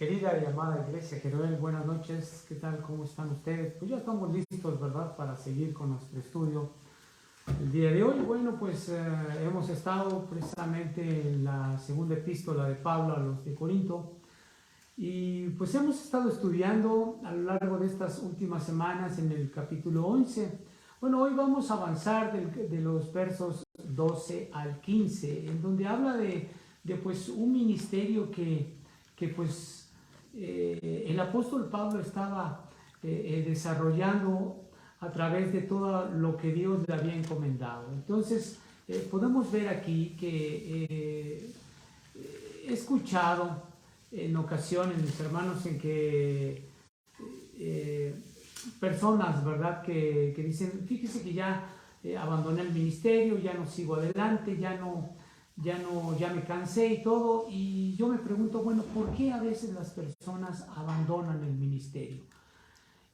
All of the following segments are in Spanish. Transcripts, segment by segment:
Querida y amada Iglesia Jeruel, buenas noches, ¿qué tal? ¿Cómo están ustedes? Pues ya estamos listos, ¿verdad?, para seguir con nuestro estudio el día de hoy. Bueno, pues hemos estado precisamente en la segunda epístola de Pablo a los de Corinto y pues hemos estado estudiando a lo largo de estas últimas semanas en el capítulo 11. Bueno, hoy vamos a avanzar de los versos 12 al 15, en donde habla de pues un ministerio que pues el apóstol Pablo estaba desarrollando a través de todo lo que Dios le había encomendado. Entonces, podemos ver aquí que he escuchado en ocasiones, mis hermanos, en que personas, ¿verdad?, que dicen, fíjese que ya abandoné el ministerio, ya no sigo adelante, ya me cansé y todo. Y yo me pregunto, bueno, ¿por qué a veces las personas abandonan el ministerio?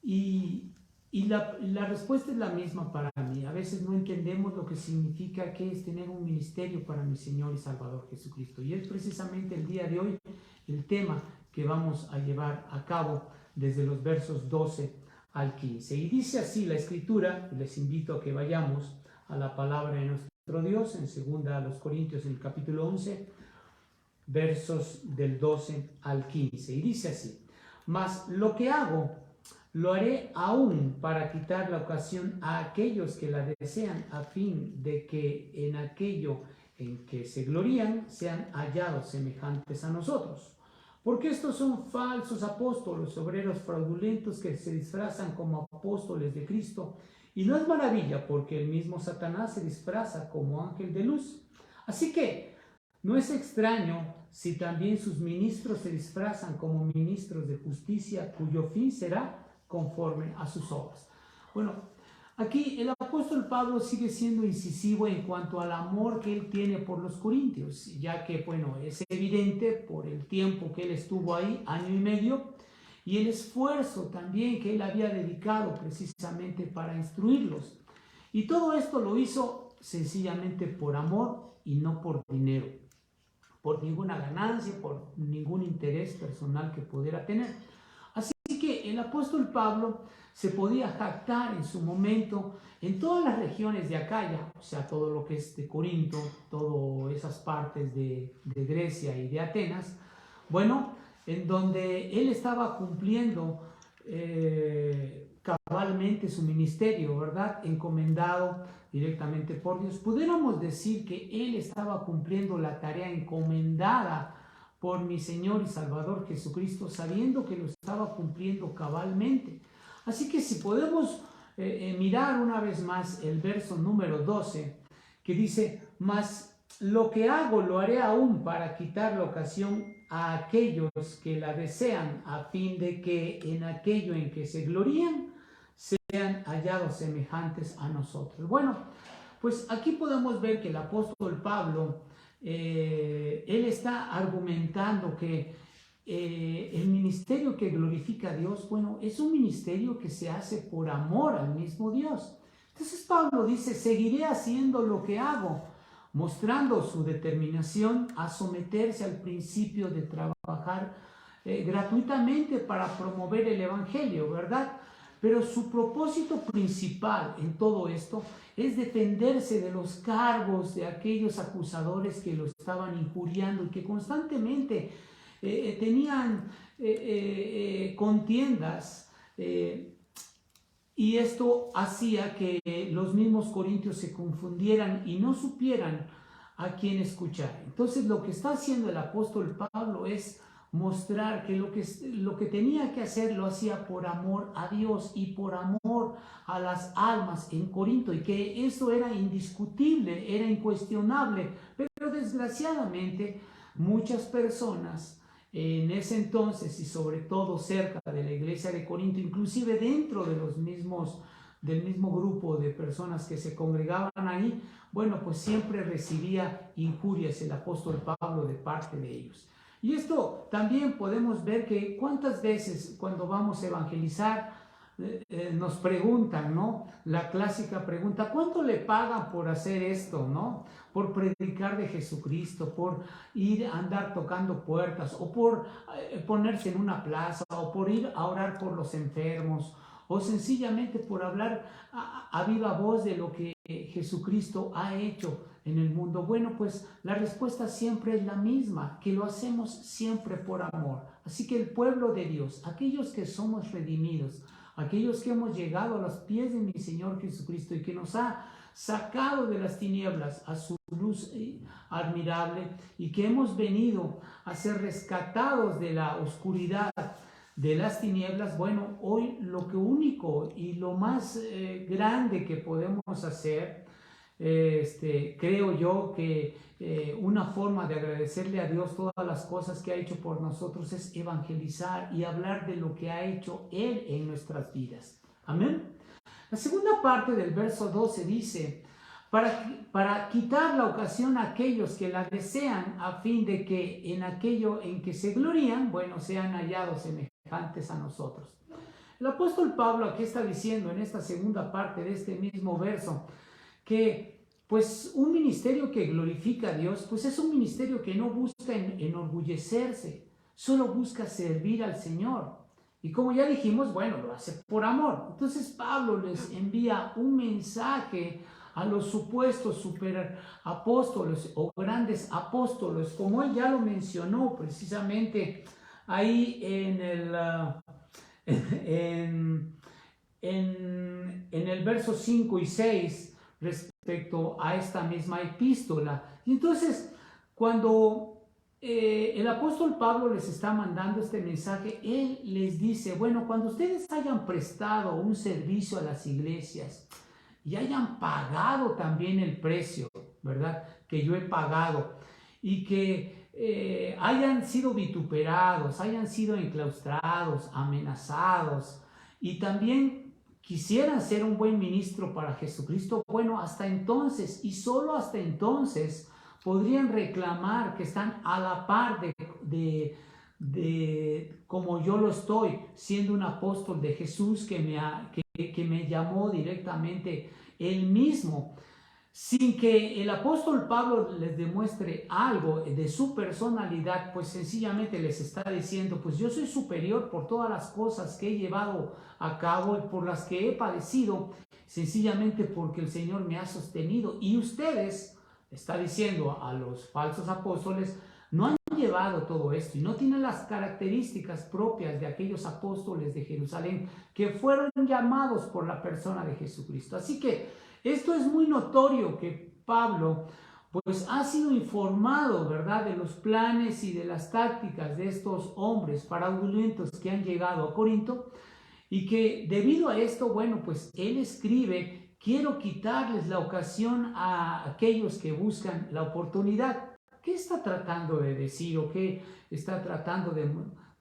Y la respuesta es la misma para mí. A veces no entendemos lo que significa, qué es tener un ministerio para mi Señor y Salvador Jesucristo. Y es precisamente el día de hoy el tema que vamos a llevar a cabo desde los versos 12 al 15. Y dice así la Escritura, les invito a que vayamos a la palabra de nuestro Dios en 2 Corintios, en el capítulo 11, versos del 12 al 15. Y dice así: mas lo que hago, lo haré aún para quitar la ocasión a aquellos que la desean, a fin de que en aquello en que se glorían sean hallados semejantes a nosotros. Porque estos son falsos apóstoles, obreros fraudulentos que se disfrazan como apóstoles de Cristo. Y no es maravilla, porque el mismo Satanás se disfraza como ángel de luz. Así que no es extraño si también sus ministros se disfrazan como ministros de justicia, cuyo fin será conforme a sus obras. Bueno, aquí el apóstol Pablo sigue siendo incisivo en cuanto al amor que él tiene por los corintios, ya que, bueno, es evidente por el tiempo que él estuvo ahí, año y medio, y el esfuerzo también que él había dedicado precisamente para instruirlos. Y todo esto lo hizo sencillamente por amor y no por dinero, por ninguna ganancia, por ningún interés personal que pudiera tener. Así que el apóstol Pablo se podía jactar en su momento en todas las regiones de Acaya, o sea, todo lo que es de Corinto, todas esas partes de Grecia y de Atenas, bueno, en donde él estaba cumpliendo cabalmente su ministerio, ¿verdad?, encomendado directamente por Dios. Pudiéramos decir que él estaba cumpliendo la tarea encomendada por mi Señor y Salvador Jesucristo, sabiendo que lo estaba cumpliendo cabalmente. Así que si podemos mirar una vez más el verso número 12, que dice: mas lo que hago lo haré aún para quitar la ocasión a aquellos que la desean, a fin de que en aquello en que se glorían sean hallados semejantes a nosotros. Bueno, pues aquí podemos ver que el apóstol Pablo, él está argumentando que el ministerio que glorifica a Dios, bueno, es un ministerio que se hace por amor al mismo Dios. Entonces Pablo dice: seguiré haciendo lo que hago, mostrando su determinación a someterse al principio de trabajar gratuitamente para promover el evangelio, ¿verdad? Pero su propósito principal en todo esto es defenderse de los cargos de aquellos acusadores que lo estaban injuriando y que constantemente tenían contiendas, y esto hacía que los mismos corintios se confundieran y no supieran a quién escuchar. Entonces, lo que está haciendo el apóstol Pablo es mostrar que lo que tenía que hacer lo hacía por amor a Dios y por amor a las almas en Corinto, y que eso era indiscutible, era incuestionable. Pero desgraciadamente muchas personas en ese entonces, y sobre todo cerca de la iglesia de Corinto, inclusive dentro de del mismo grupo de personas que se congregaban ahí, bueno, pues siempre recibía injurias el apóstol Pablo de parte de ellos. Y esto también podemos ver que cuántas veces cuando vamos a evangelizar, nos preguntan, ¿no? La clásica pregunta, ¿cuánto le pagan por hacer esto, ¿no? Por predicar de Jesucristo, por ir a andar tocando puertas, o por ponerse en una plaza, o por ir a orar por los enfermos, o sencillamente por hablar a viva voz de lo que Jesucristo ha hecho en el mundo. Bueno, pues la respuesta siempre es la misma, que lo hacemos siempre por amor. Así que el pueblo de Dios, aquellos que somos redimidos, aquellos que hemos llegado a los pies de mi Señor Jesucristo y que nos ha sacado de las tinieblas a su luz admirable y que hemos venido a ser rescatados de la oscuridad, de las tinieblas, bueno, hoy lo que único y lo más grande que podemos hacer, creo yo que una forma de agradecerle a Dios todas las cosas que ha hecho por nosotros es evangelizar y hablar de lo que ha hecho Él en nuestras vidas. Amén. La segunda parte del verso 12 dice, para quitar la ocasión a aquellos que la desean, a fin de que en aquello en que se glorían, bueno, sean hallados semejantes a nosotros. El apóstol Pablo aquí está diciendo en esta segunda parte de este mismo verso, que pues un ministerio que glorifica a Dios, pues es un ministerio que no busca enorgullecerse, solo busca servir al Señor. Y como ya dijimos, bueno, lo hace por amor. Entonces Pablo les envía un mensaje a los supuestos superapóstoles o grandes apóstoles, como él ya lo mencionó precisamente ahí en el verso 5 y 6 respecto a esta misma epístola. Y entonces, cuando el apóstol Pablo les está mandando este mensaje, él les dice, bueno, cuando ustedes hayan prestado un servicio a las iglesias y hayan pagado también el precio, ¿verdad? Que yo he pagado, y que hayan sido vituperados, hayan sido enclaustrados, amenazados, y también quisieran ser un buen ministro para Jesucristo, bueno, hasta entonces y solo hasta entonces podrían reclamar que están a la par de como yo lo estoy, siendo un apóstol de Jesús que me llamó directamente él mismo, sin que el apóstol Pablo les demuestre algo de su personalidad, pues sencillamente les está diciendo, pues yo soy superior por todas las cosas que he llevado a cabo y por las que he padecido, sencillamente porque el Señor me ha sostenido. Y ustedes, está diciendo a los falsos apóstoles, no han llevado todo esto y no tienen las características propias de aquellos apóstoles de Jerusalén que fueron llamados por la persona de Jesucristo. Así que esto es muy notorio que Pablo pues ha sido informado, ¿verdad?, de los planes y de las tácticas de estos hombres fraudulentos que han llegado a Corinto, y que debido a esto, bueno, pues él escribe, quiero quitarles la ocasión a aquellos que buscan la oportunidad. ¿Qué está tratando de decir o qué está tratando de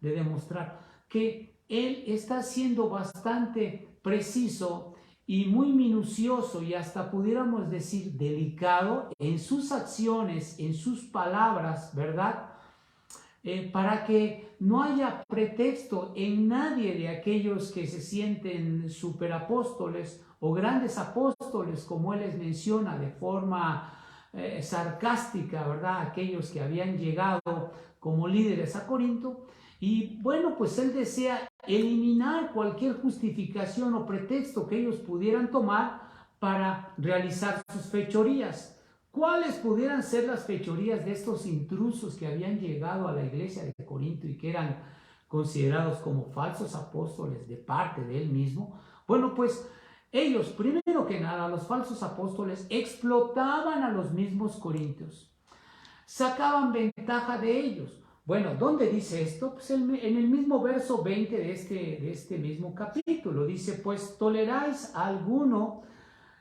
demostrar? Que él está siendo bastante preciso y muy minucioso y hasta pudiéramos decir delicado en sus acciones, en sus palabras, ¿verdad? Para que no haya pretexto en nadie de aquellos que se sienten superapóstoles o grandes apóstoles, como él les menciona de forma sarcástica, ¿verdad? Aquellos que habían llegado como líderes a Corinto. Y bueno, pues él desea eliminar cualquier justificación o pretexto que ellos pudieran tomar para realizar sus fechorías. ¿Cuáles pudieran ser las fechorías de estos intrusos que habían llegado a la iglesia de Corinto y que eran considerados como falsos apóstoles de parte de él mismo? Bueno, pues ellos, primero que nada, los falsos apóstoles explotaban a los mismos corintios, sacaban ventaja de ellos. Bueno, ¿dónde dice esto? Pues en el mismo verso 20 de este mismo capítulo. Dice, pues toleráis a alguno,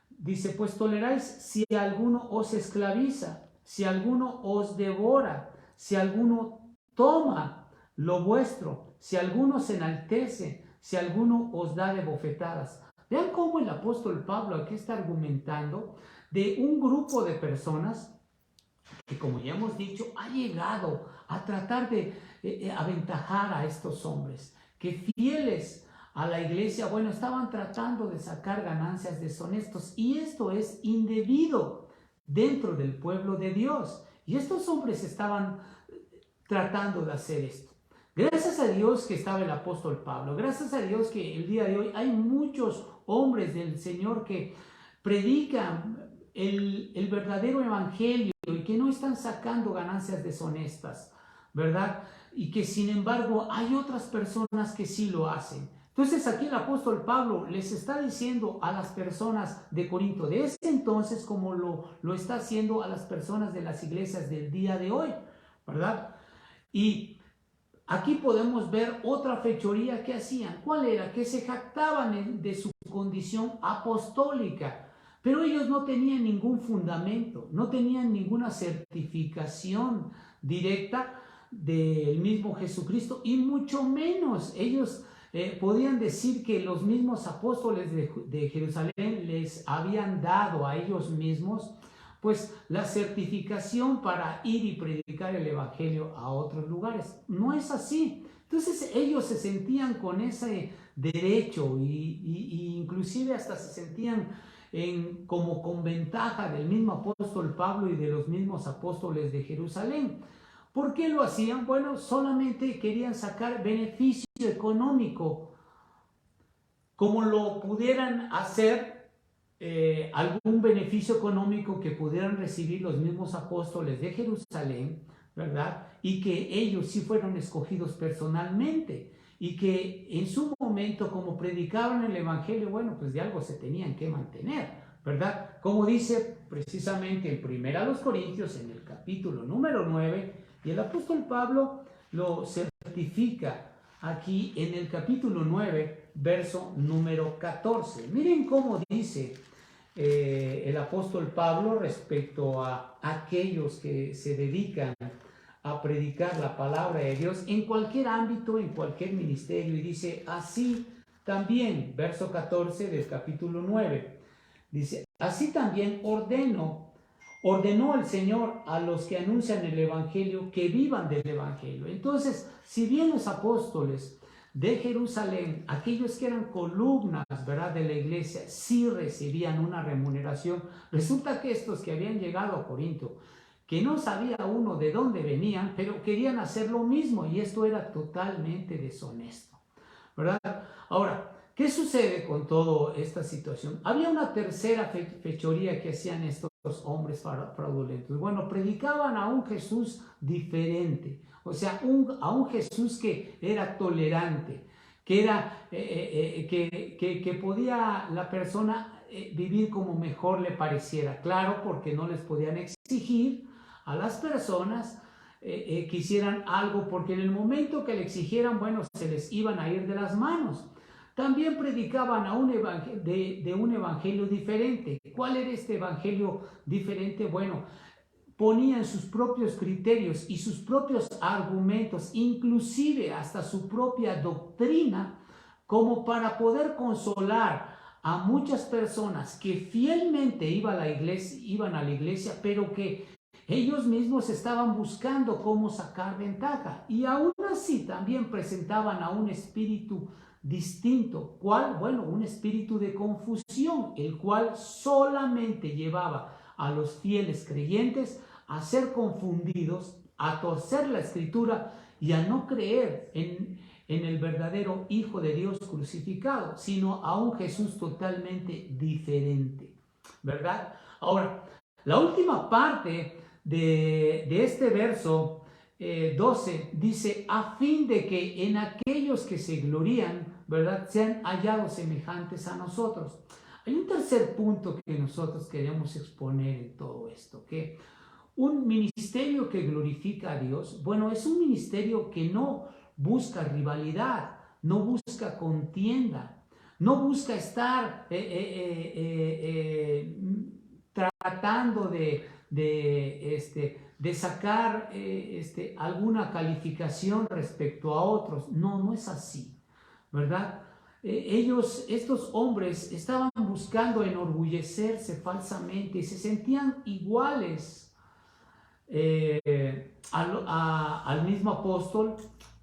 dice, pues toleráis si alguno os esclaviza, si alguno os devora, si alguno toma lo vuestro, si alguno se enaltece, si alguno os da de bofetadas. Vean cómo el apóstol Pablo aquí está argumentando de un grupo de personas que, como ya hemos dicho, ha llegado a tratar de aventajar a estos hombres, que fieles a la iglesia, bueno, estaban tratando de sacar ganancias deshonestos, y esto es indebido dentro del pueblo de Dios. Y estos hombres estaban tratando de hacer esto. Gracias a Dios que estaba el apóstol Pablo, gracias a Dios que el día de hoy hay muchos hombres del Señor que predican el verdadero evangelio y que no están sacando ganancias deshonestas, ¿verdad? Y que sin embargo hay otras personas que sí lo hacen. Entonces aquí el apóstol Pablo les está diciendo a las personas de Corinto de ese entonces, como lo está haciendo a las personas de las iglesias del día de hoy, ¿verdad? Y aquí podemos ver otra fechoría que hacían. ¿Cuál era? Que se jactaban de su condición apostólica, pero ellos no tenían ningún fundamento, no tenían ninguna certificación directa del mismo Jesucristo, y mucho menos ellos podían decir que los mismos apóstoles de Jerusalén les habían dado a ellos mismos pues la certificación para ir y predicar el evangelio a otros lugares. No es así. Entonces ellos se sentían con ese derecho y inclusive hasta se sentían como con ventaja del mismo apóstol Pablo y de los mismos apóstoles de Jerusalén. ¿Por qué lo hacían? Bueno, solamente querían sacar beneficio económico, como lo pudieran hacer algún beneficio económico que pudieran recibir los mismos apóstoles de Jerusalén, ¿verdad? Y que ellos sí fueron escogidos personalmente y que en su momento, como predicaban el evangelio, bueno, pues de algo se tenían que mantener, ¿verdad? Como dice precisamente en 1 Corintios, en el capítulo número 9, y el apóstol Pablo lo certifica aquí en el capítulo 9, verso número 14. Miren cómo dice el apóstol Pablo respecto a aquellos que se dedican a predicar la palabra de Dios en cualquier ámbito, en cualquier ministerio. Y dice así también, verso 14 del capítulo 9, dice, así también ordenó el Señor a los que anuncian el evangelio que vivan del evangelio. Entonces, si bien los apóstoles de Jerusalén, aquellos que eran columnas, ¿verdad?, de la iglesia, sí recibían una remuneración, resulta que estos que habían llegado a Corinto, que no sabía uno de dónde venían, pero querían hacer lo mismo, y esto era totalmente deshonesto, ¿verdad? Ahora, ¿qué sucede con toda esta situación? Había una tercera fechoría que hacían estos hombres fraudulentos. Bueno, predicaban a un Jesús diferente, o sea, a un Jesús que era tolerante, que era que podía la persona vivir como mejor le pareciera. Claro, porque no les podían exigir a las personas que hicieran algo, porque en el momento que le exigieran, bueno, se les iban a ir de las manos. También predicaban a un evangelio diferente. ¿Cuál era este evangelio diferente? Bueno, ponían sus propios criterios y sus propios argumentos, inclusive hasta su propia doctrina, como para poder consolar a muchas personas que fielmente iban a la iglesia, pero que ellos mismos estaban buscando cómo sacar ventaja, y aún así también presentaban a un espíritu distinto. ¿Cuál? Bueno, un espíritu de confusión, el cual solamente llevaba a los fieles creyentes a ser confundidos, a torcer la escritura y a no creer en el verdadero Hijo de Dios crucificado, sino a un Jesús totalmente diferente, ¿verdad? Ahora, la última parte de este verso 12 dice, a fin de que en aquellos que se glorían, ¿verdad?, sean hallados semejantes a nosotros. Hay un tercer punto que nosotros queremos exponer en todo esto, que un ministerio que glorifica a Dios, bueno, es un ministerio que no busca rivalidad, no busca contienda, no busca estar tratando de sacar alguna calificación respecto a otros. No, no es así, ¿verdad? Estos hombres, estaban buscando enorgullecerse falsamente y se sentían iguales al mismo apóstol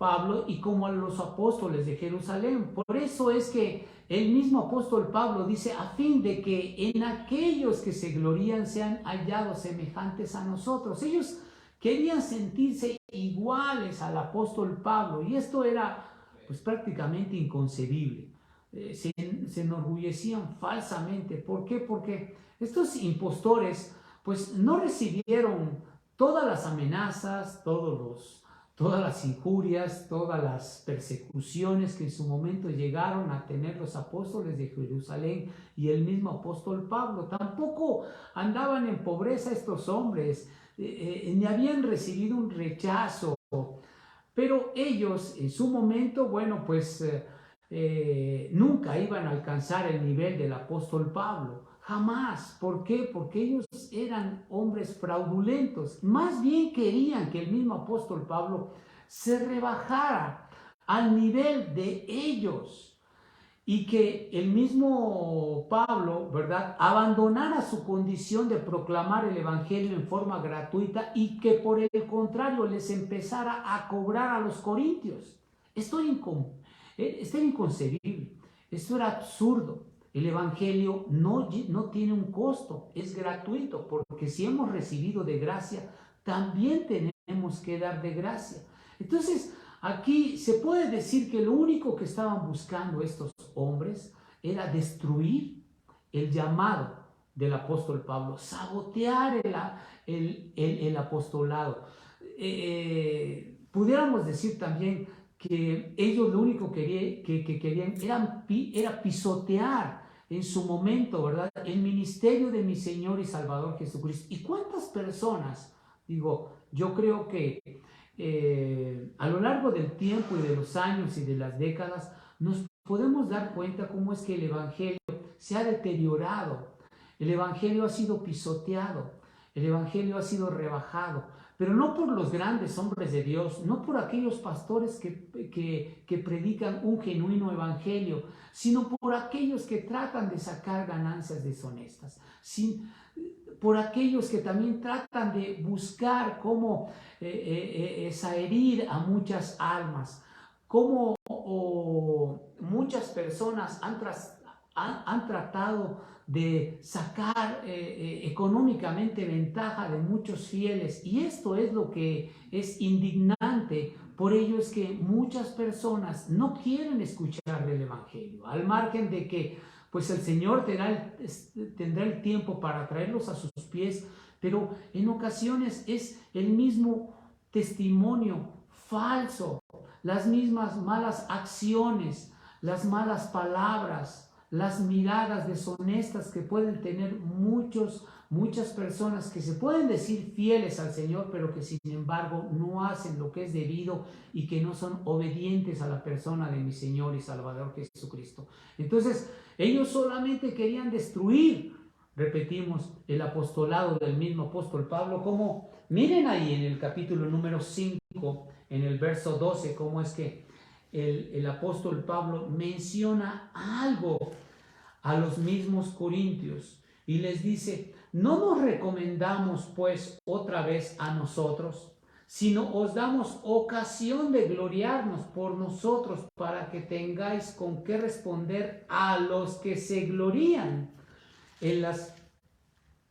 Pablo y como a los apóstoles de Jerusalén. Por eso es que el mismo apóstol Pablo dice, a fin de que en aquellos que se glorían sean hallados semejantes a nosotros. Ellos querían sentirse iguales al apóstol Pablo y esto era pues prácticamente inconcebible. Se enorgullecían falsamente. ¿Por qué? Porque estos impostores pues no recibieron todas las amenazas, todas las injurias, todas las persecuciones que en su momento llegaron a tener los apóstoles de Jerusalén y el mismo apóstol Pablo. Tampoco andaban en pobreza estos hombres, ni habían recibido un rechazo, pero ellos en su momento, bueno, pues nunca iban a alcanzar el nivel del apóstol Pablo. Jamás. ¿Por qué? Porque ellos eran hombres fraudulentos. Más bien querían que el mismo apóstol Pablo se rebajara al nivel de ellos y que el mismo Pablo, ¿verdad?, abandonara su condición de proclamar el evangelio en forma gratuita y que por el contrario les empezara a cobrar a los corintios. Esto era inconcebible, esto era absurdo. El evangelio no tiene un costo, es gratuito, porque si hemos recibido de gracia, también tenemos que dar de gracia. Entonces, aquí se puede decir que lo único que estaban buscando estos hombres era destruir el llamado del apóstol Pablo, sabotear el apostolado. Pudiéramos decir también que ellos lo único que querían era pisotear en su momento, ¿verdad?, el ministerio de mi Señor y Salvador Jesucristo. ¿Y cuántas personas? Digo, yo creo que a lo largo del tiempo y de los años y de las décadas nos podemos dar cuenta cómo es que el evangelio se ha deteriorado, el evangelio ha sido pisoteado, el evangelio ha sido rebajado, pero no por los grandes hombres de Dios, no por aquellos pastores que predican un genuino evangelio, sino por aquellos que tratan de sacar ganancias deshonestas, por aquellos que también tratan de buscar cómo herir a muchas almas, cómo muchas personas han tratado de sacar económicamente ventaja de muchos fieles, y esto es lo que es indignante. Por ello es que muchas personas no quieren escuchar del evangelio, al margen de que pues el Señor tendrá el tiempo para traerlos a sus pies, pero en ocasiones es el mismo testimonio falso, las mismas malas acciones, las malas palabras, las miradas deshonestas que pueden tener muchas personas que se pueden decir fieles al Señor, pero que sin embargo no hacen lo que es debido y que no son obedientes a la persona de mi Señor y Salvador Jesucristo. Entonces, ellos solamente querían destruir, repetimos, el apostolado del mismo apóstol Pablo, como miren ahí en el capítulo número 5, en el verso 12, cómo es que el apóstol Pablo menciona algo a los mismos corintios y les dice: no nos recomendamos pues otra vez a nosotros, sino os damos ocasión de gloriarnos por nosotros, para que tengáis con qué responder a los que se glorían en las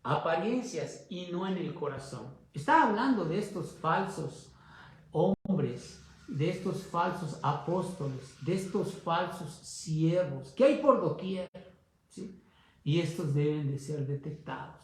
apariencias y no en el corazón. Está hablando de estos falsos hombres, de estos falsos apóstoles, de estos falsos siervos que hay por doquier, ¿sí? Y estos deben de ser detectados.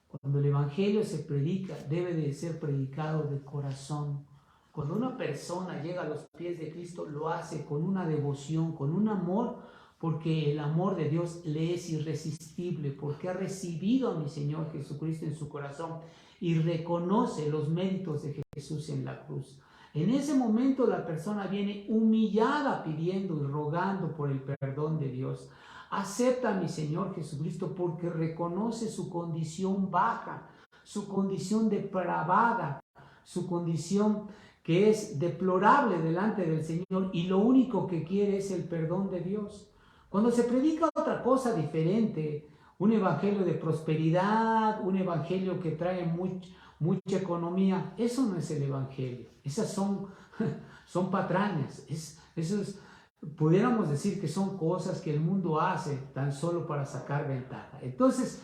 Cuando el evangelio se predica, debe de ser predicado de corazón. Cuando una persona llega a los pies de Cristo, lo hace con una devoción, con un amor, porque el amor de Dios le es irresistible, porque ha recibido a mi Señor Jesucristo en su corazón y reconoce los méritos de Jesús en la cruz. En ese momento la persona viene humillada pidiendo y rogando por el perdón de Dios. Acepta a mi Señor Jesucristo porque reconoce su condición baja, su condición depravada, su condición que es deplorable delante del Señor, y lo único que quiere es el perdón de Dios. Cuando se predica otra cosa diferente, un evangelio de prosperidad, un evangelio que trae mucha economía, eso no es el evangelio. Esas son son patrañas. Pudiéramos decir que son cosas que el mundo hace tan solo para sacar ventaja. Entonces,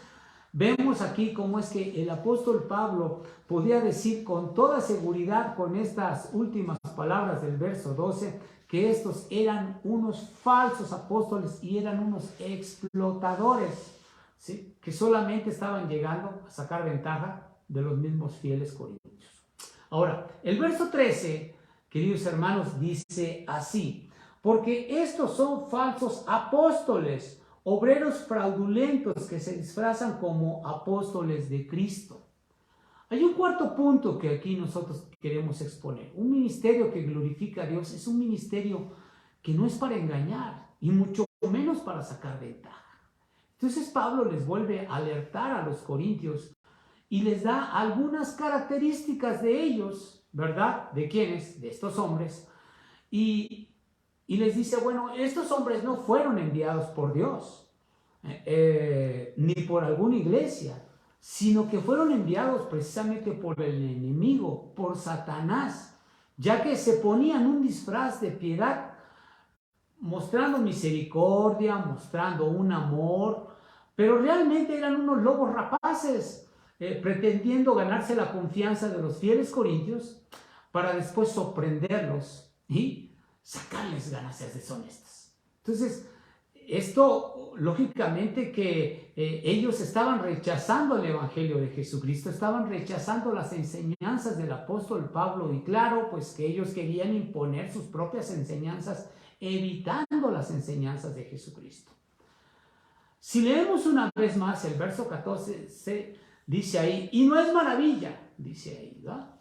vemos aquí cómo es que el apóstol Pablo podía decir con toda seguridad, con estas últimas palabras del verso 12, que estos eran unos falsos apóstoles y eran unos explotadores, ¿sí?, que solamente estaban llegando a sacar ventaja de los mismos fieles corintios. Ahora, el verso 13, queridos hermanos, dice así: porque estos son falsos apóstoles, obreros fraudulentos que se disfrazan como apóstoles de Cristo. Hay un cuarto punto que aquí nosotros queremos exponer. Un ministerio que glorifica a Dios es un ministerio que no es para engañar y mucho menos para sacar ventaja. Entonces Pablo les vuelve a alertar a los corintios y les da algunas características de ellos, ¿verdad? ¿De quiénes? De estos hombres. Y les dice, bueno, estos hombres no fueron enviados por Dios, ni por alguna iglesia, sino que fueron enviados precisamente por el enemigo, por Satanás, ya que se ponían un disfraz de piedad, mostrando misericordia, mostrando un amor, pero realmente eran unos lobos rapaces, pretendiendo ganarse la confianza de los fieles corintios para después sorprenderlos y sacarles ganancias deshonestas. Entonces, esto lógicamente que ellos estaban rechazando el evangelio de Jesucristo, estaban rechazando las enseñanzas del apóstol Pablo, y claro, pues que ellos querían imponer sus propias enseñanzas, evitando las enseñanzas de Jesucristo. Si leemos una vez más el verso 14, se dice ahí, y no es maravilla, dice ahí, ¿verdad?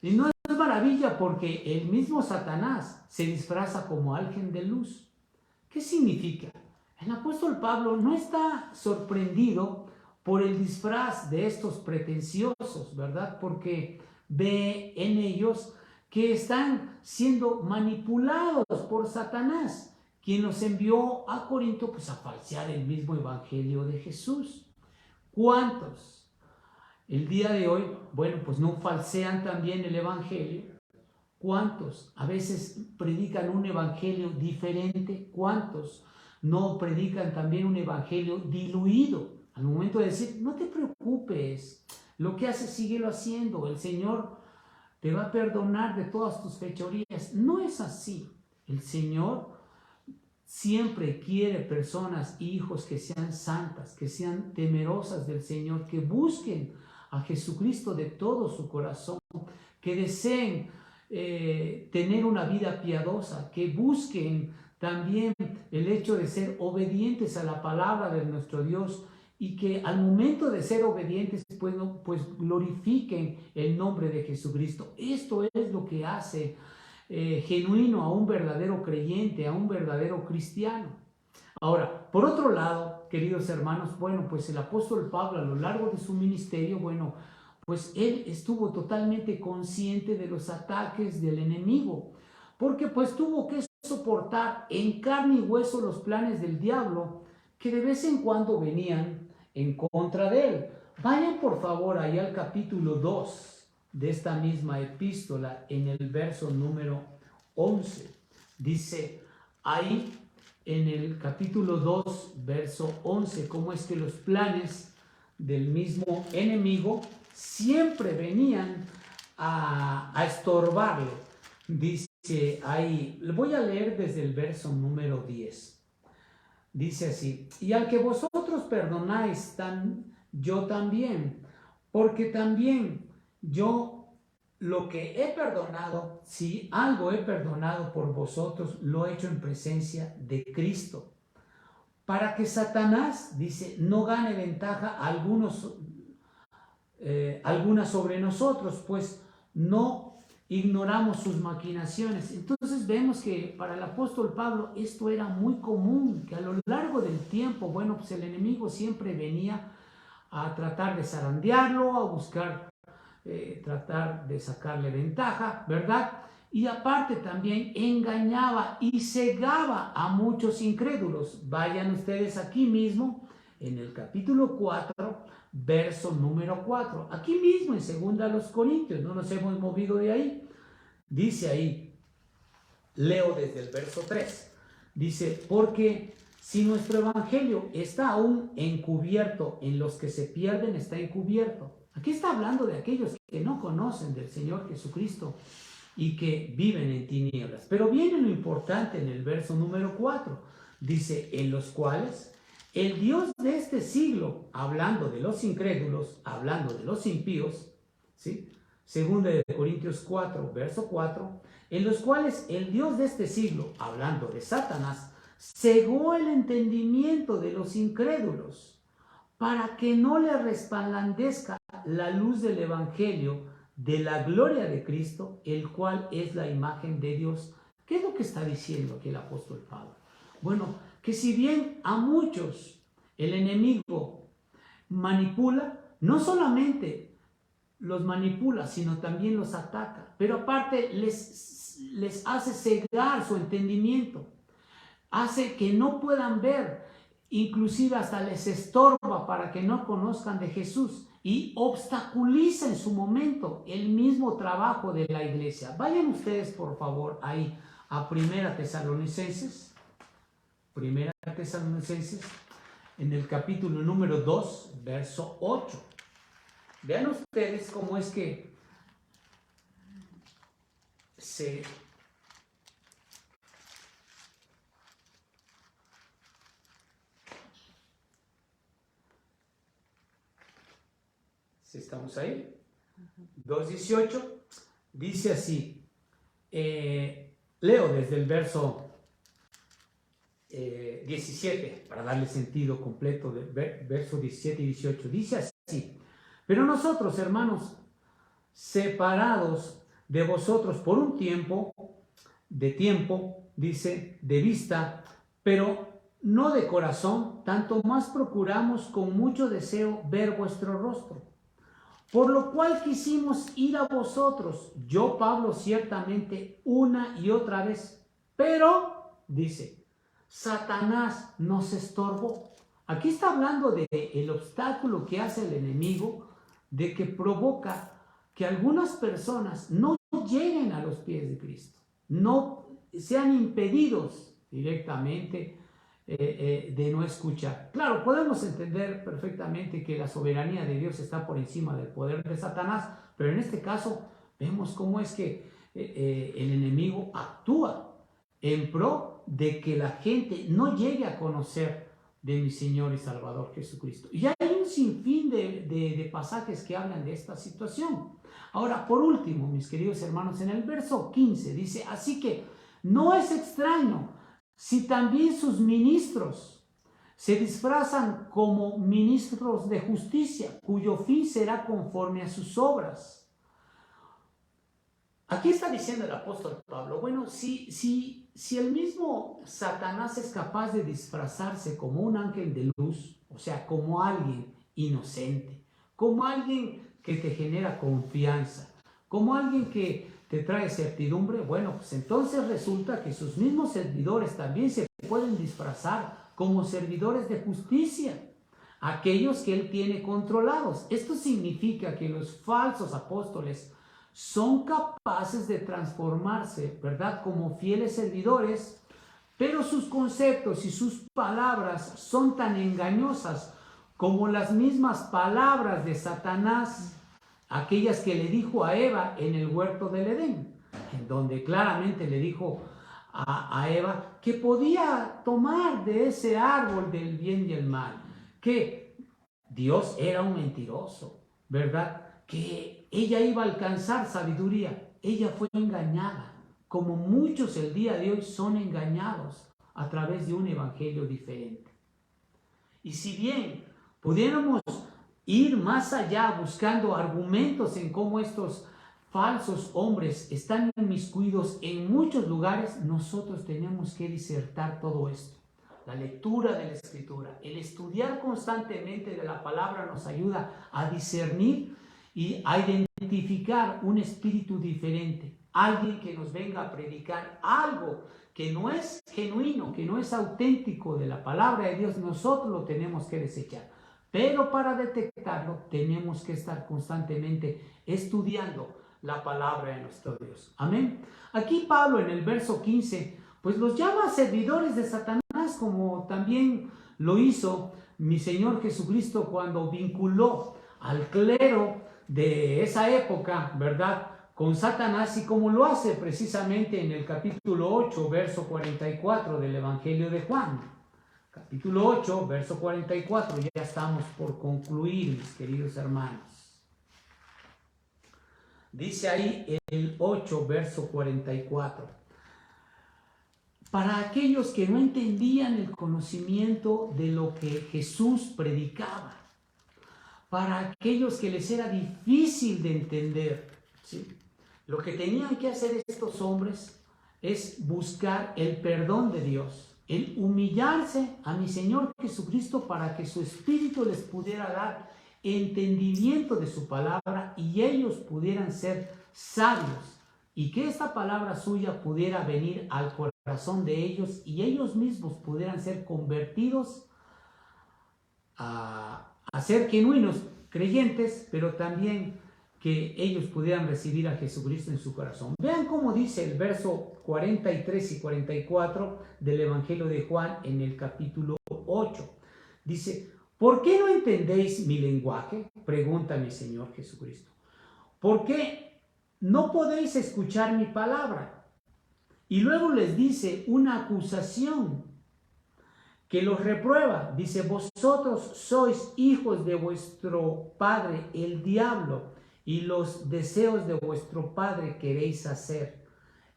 Y no es maravilla porque el mismo Satanás se disfraza como ángel de luz. ¿Qué significa? El apóstol Pablo no está sorprendido por el disfraz de estos pretenciosos, ¿verdad? Porque ve en ellos que están siendo manipulados por Satanás, quien los envió a Corinto pues a falsear el mismo evangelio de Jesús. ¿Cuántos el día de hoy, bueno, pues no falsean también el evangelio? ¿Cuántos a veces predican un evangelio diferente? ¿Cuántos no predican también un evangelio diluido? Al momento de decir, no te preocupes, lo que haces síguelo haciendo, el Señor te va a perdonar de todas tus fechorías. No es así. El Señor siempre quiere personas, hijos que sean santas, que sean temerosas del Señor, que busquen a Jesucristo de todo su corazón, que deseen tener una vida piadosa, que busquen también el hecho de ser obedientes a la palabra de nuestro Dios, y que al momento de ser obedientes pues glorifiquen el nombre de Jesucristo. Esto es lo que hace genuino a un verdadero creyente, a un verdadero cristiano. Ahora, por otro lado, queridos hermanos, bueno, pues el apóstol Pablo a lo largo de su ministerio, bueno, pues él estuvo totalmente consciente de los ataques del enemigo, porque pues tuvo que soportar en carne y hueso los planes del diablo que de vez en cuando venían en contra de él. Vayan por favor ahí al capítulo 2 de esta misma epístola, en el verso número 11. Dice ahí en el capítulo 2, verso 11, cómo es que los planes del mismo enemigo siempre venían a estorbarlo. Dice ahí, voy a leer desde el verso número 10. Dice así, y al que vosotros perdonáis, yo también, porque también yo lo que he perdonado, si algo he perdonado por vosotros, lo he hecho en presencia de Cristo, para que Satanás, dice, no gane ventaja alguna sobre nosotros, pues no ignoramos sus maquinaciones. Entonces vemos que para el apóstol Pablo esto era muy común, que a lo largo del tiempo, bueno, pues el enemigo siempre venía a tratar de zarandearlo, a buscar tratar de sacarle ventaja, ¿verdad? Y aparte también engañaba y cegaba a muchos incrédulos. Vayan ustedes aquí mismo en el capítulo 4, verso número 4. Aquí mismo en 2 Corintios, no nos hemos movido de ahí. Dice ahí, Leo desde el verso 3. Dice, porque si nuestro evangelio está aún encubierto, en los que se pierden está encubierto. Aquí está hablando de aquellos que no conocen del Señor Jesucristo y que viven en tinieblas. Pero viene lo importante en el verso número 4. Dice, en los cuales el Dios de este siglo, hablando de los incrédulos, hablando de los impíos, ¿sí? Segunda de Corintios 4, verso 4, en los cuales el Dios de este siglo, hablando de Satanás, cegó el entendimiento de los incrédulos para que no le resplandezca la luz del evangelio de la gloria de Cristo, el cual es la imagen de Dios. ¿Qué es lo que está diciendo aquí el apóstol Pablo? Bueno, que si bien a muchos el enemigo manipula, no solamente los manipula, sino también los ataca, pero aparte les hace cegar su entendimiento, hace que no puedan ver, inclusive hasta les estorba para que no conozcan de Jesús y obstaculiza en su momento el mismo trabajo de la iglesia. Vayan ustedes por favor ahí a Primera Tesalonicenses, en el capítulo número 2, verso 8. Vean ustedes cómo es que se estamos ahí. 2:18 dice así. Leo desde el verso 17 para darle sentido completo de verso 17 y 18. Dice así: pero nosotros, hermanos, separados de vosotros por un tiempo, dice, de vista, pero no de corazón, tanto más procuramos con mucho deseo ver vuestro rostro. Por lo cual quisimos ir a vosotros, yo, Pablo, ciertamente una y otra vez, pero, dice, Satanás nos estorbó. Aquí está hablando del obstáculo que hace el enemigo, de que provoca que algunas personas no lleguen a los pies de Cristo, no sean impedidos directamente de no escuchar. Claro, podemos entender perfectamente que la soberanía de Dios está por encima del poder de Satanás, pero en este caso vemos cómo es que el enemigo actúa en pro de que la gente no llegue a conocer de mi Señor y Salvador Jesucristo. Y hay un sinfín de pasajes que hablan de esta situación. Ahora, por último, mis queridos hermanos, en el verso 15 dice, así que no es extraño si también sus ministros se disfrazan como ministros de justicia, cuyo fin será conforme a sus obras. Aquí está diciendo el apóstol Pablo, bueno, si el mismo Satanás es capaz de disfrazarse como un ángel de luz, o sea, como alguien inocente, como alguien que te genera confianza, como alguien que te trae certidumbre, bueno, pues entonces resulta que sus mismos servidores también se pueden disfrazar como servidores de justicia, aquellos que él tiene controlados. Esto significa que los falsos apóstoles son capaces de transformarse, ¿verdad?, como fieles servidores, pero sus conceptos y sus palabras son tan engañosas como las mismas palabras de Satanás, aquellas que le dijo a Eva en el huerto del Edén, en donde claramente le dijo a Eva que podía tomar de ese árbol del bien y el mal, que Dios era un mentiroso, ¿verdad?, que ella iba a alcanzar sabiduría. Ella fue engañada, como muchos el día de hoy son engañados a través de un evangelio diferente. Y si bien pudiéramos ir más allá buscando argumentos en cómo estos falsos hombres están inmiscuidos en muchos lugares, nosotros tenemos que disertar todo esto. La lectura de la Escritura, el estudiar constantemente de la palabra nos ayuda a discernir y a identificar un espíritu diferente, alguien que nos venga a predicar algo que no es genuino, que no es auténtico de la palabra de Dios. Nosotros lo tenemos que desechar, pero para detectarlo tenemos que estar constantemente estudiando la palabra de nuestro Dios. Amén. Aquí Pablo en el verso 15, pues los llama servidores de Satanás, como también lo hizo mi Señor Jesucristo cuando vinculó al clero de esa época, ¿verdad?, con Satanás, y como lo hace precisamente en el capítulo 8, verso 44 del Evangelio de Juan. Capítulo 8, verso 44, ya estamos por concluir, mis queridos hermanos. Dice ahí el 8, verso 44. Para aquellos que no entendían el conocimiento de lo que Jesús predicaba, para aquellos que les era difícil de entender, ¿sí?, lo que tenían que hacer estos hombres es buscar el perdón de Dios, el humillarse a mi Señor Jesucristo para que su Espíritu les pudiera dar entendimiento de su palabra y ellos pudieran ser sabios y que esta palabra suya pudiera venir al corazón de ellos y ellos mismos pudieran ser convertidos a ser genuinos creyentes, pero también que ellos pudieran recibir a Jesucristo en su corazón. Vean cómo dice el verso 43 y 44 del Evangelio de Juan en el capítulo 8. Dice, ¿por qué no entendéis mi lenguaje?, pregunta mi Señor Jesucristo. ¿Por qué no podéis escuchar mi palabra? Y luego les dice una acusación que los reprueba. Dice, vosotros sois hijos de vuestro padre el diablo, y los deseos de vuestro padre queréis hacer.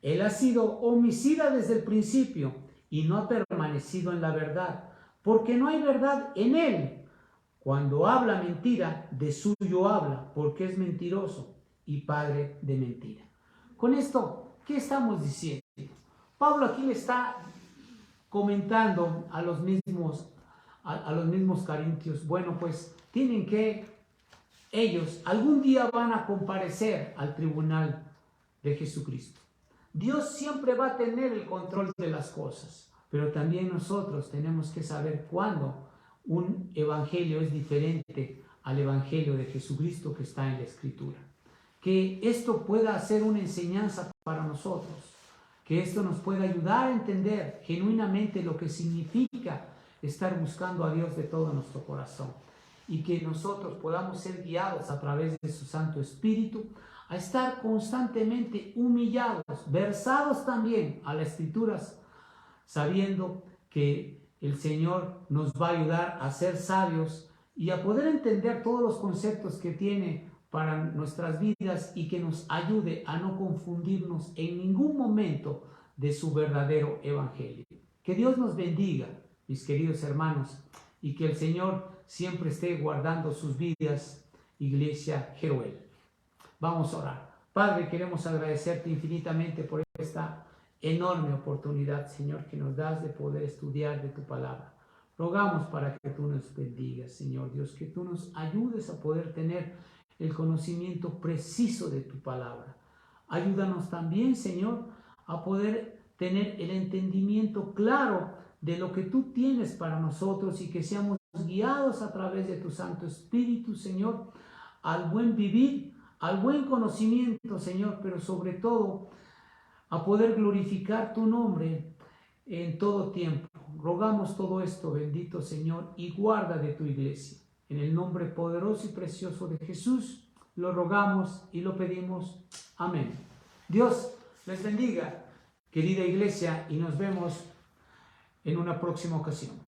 Él ha sido homicida desde el principio y no ha permanecido en la verdad, porque no hay verdad en él. Cuando habla mentira, de suyo habla, porque es mentiroso y padre de mentira. Con esto, ¿qué estamos diciendo? Pablo aquí le está comentando a los mismos corintios, bueno, pues tienen que ellos algún día van a comparecer al tribunal de Jesucristo. Dios siempre va a tener el control de las cosas, pero también nosotros tenemos que saber cuándo un evangelio es diferente al evangelio de Jesucristo que está en la Escritura. Que esto pueda ser una enseñanza para nosotros, que esto nos pueda ayudar a entender genuinamente lo que significa estar buscando a Dios de todo nuestro corazón. Y que nosotros podamos ser guiados a través de su Santo Espíritu a estar constantemente humillados, versados también a las Escrituras, sabiendo que el Señor nos va a ayudar a ser sabios y a poder entender todos los conceptos que tiene para nuestras vidas y que nos ayude a no confundirnos en ningún momento de su verdadero evangelio. Que Dios nos bendiga, mis queridos hermanos, y que el Señor siempre esté guardando sus vidas, Iglesia Jeruel. Vamos a orar. Padre, queremos agradecerte infinitamente por esta enorme oportunidad, Señor, que nos das de poder estudiar de tu palabra. Rogamos para que tú nos bendigas, Señor Dios, que tú nos ayudes a poder tener el conocimiento preciso de tu palabra. Ayúdanos también, Señor, a poder tener el entendimiento claro de lo que tú tienes para nosotros y que seamos guiados a través de tu Santo Espíritu, Señor, al buen vivir, al buen conocimiento, Señor, pero sobre todo a poder glorificar tu nombre en todo tiempo. Rogamos todo esto, bendito Señor, y guarda de tu iglesia. En el nombre poderoso y precioso de Jesús, lo rogamos y lo pedimos. Amén. Dios les bendiga, querida iglesia, y nos vemos en una próxima ocasión.